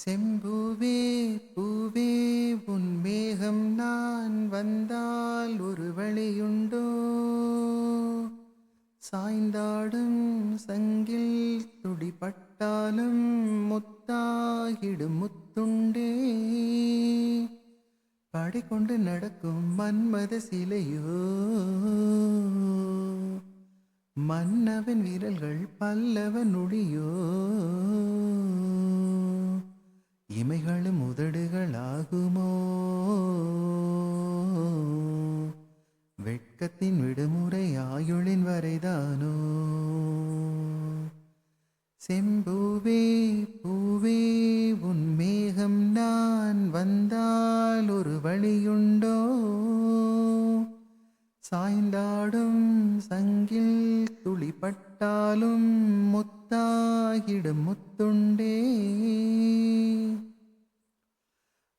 செம்பூவே பூவே உன் மேகம் நான் வந்தால் ஒரு வழியுண்டோ? சாய்ந்தாடும் சங்கில் துடிபட்டாலும் முத்தாகிடும் முத்துண்டே. பாடிக்கொண்டு நடக்கும் மன்மத சிலையோ, மன்னவன் வீரல்கள் பல்லவ நொடியோ. இமைகளும் உதடுகளாகுமோ, வெட்கத்தின் விடுமுறை ஆயுளின் வரைதானோ. செம்பூவே பூவே உன் மேகம் நான் வந்தால் ஒரு வழியுண்டோ? சாய்ந்தாடும் சங்கில் துளிப்பட்டாலும் முத்தாகிடும் முத்துண்டே.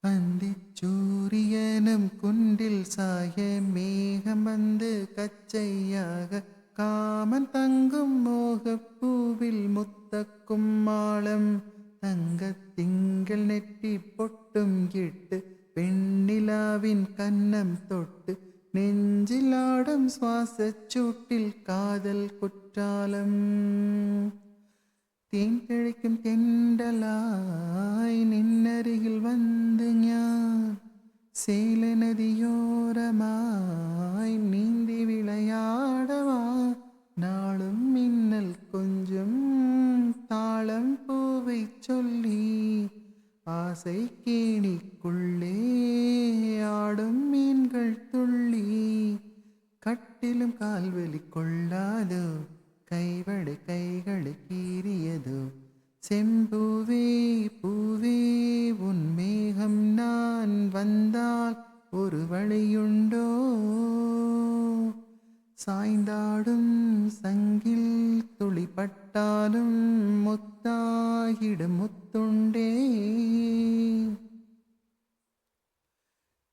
அந்திச்சூரியனும் குன்றில் சாய மேகம் வந்து கச்சையாக காமன் தங்கும் மோகப்பூவில் முத்தக்கும் மாளம். தங்கத் திங்கள் நெட்டி பொட்டும் இட்டு பெண்ணிலாவின் கன்னம் தொட்டு நெஞ்சிலாடும் சுவாசச் சூட்டில் காதல் குற்றாலம். தேன் கிழக்கும் தெண்டலாய் நின்னருகில் வந்து ஞான் சேல நதியோரமாய் நீந்தி விளையாடவா. நாளும் மின்னல் கொஞ்சம் தாளம் பூவை சொல்லி ஆசை கேணிக்குள்ளே ஆடும் மீன்கள் துள்ளி. கட்டிலும் கால்வலி கொள்ளாதோ, கைவடு கைகளை கீறியதோ. செம்பூவே பூவே உன் மேகம் நான் வந்தால் ஒரு வழியுண்டோ? சாய்ந்தாடும் சங்கில் துளிப்பட்டாலும் முத்தாகிடும் முத்துண்டே.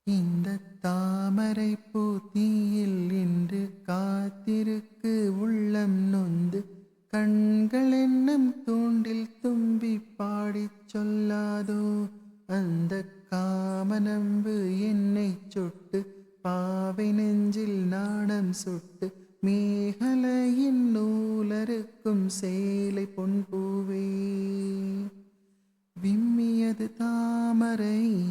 இந்த தாமரை பூத்தியில் இன்று காத்திருக்கு உள்ளம் நொந்து. கண்கள் என்னும் தூண்டில் தும்பி பாடிச் சொல்லாதோ. அந்த காமனம்பு என்னை சுட்டு பாவை நெஞ்சில் நாணம் சுட்டு. மேகலையின் நூலருக்கும் சேலை பொன்பூவே. விம்மியது தாமரை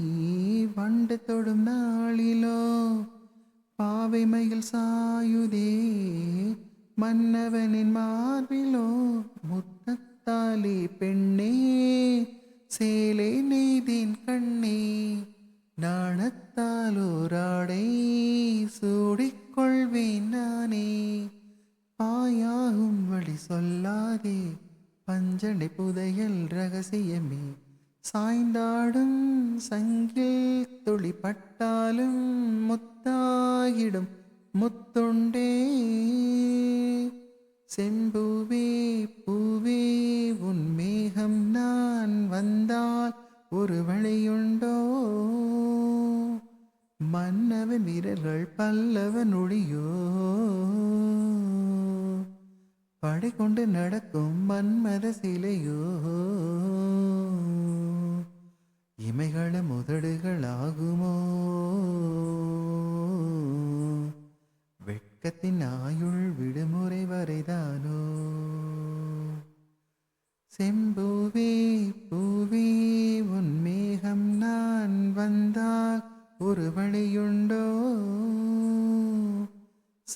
வண்டு தொடும் நாளிலோ. பாவை மயில் சாயுதே மன்னவனின் மார்பிலோ. முத்தத்தாலே பெண்ணே சேலை நெய்தேன் கண்ணே. நாணத்தாலோராடை சூடிக்கொள்வேன் நானே. பாயாகும் வழி சொல்லாதே பஞ்சனை புதையல் ரகசியமே. சாய்ந்தாடும் சங்கில் துளிப்பட்டாலும் முத்தாகிடும் முத்துண்டே. செம்பூவே பூவே உன் மேகம் நான் வந்தால் ஒரு வழியுண்டோ? மன்னவன் வீரர்கள் பல்லவ நொடியோ. படைகொண்டு நடக்கும் மன்மத சிலையோ. இமைகளும் உதடுகளாகுமோ, வெட்கத்தின் ஆயுள் விடுமுறை வரைதானோ. செம்பூவே பூவே உன் மேகம் நான் வந்தால் ஒரு வழியுண்டோ?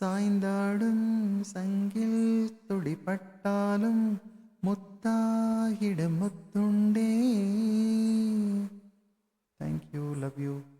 சாய்ந்தாடும் சங்கில் துடிப்பட்டாலும் முத்தாகிடும் முத்துண்டே. Thank you, love you.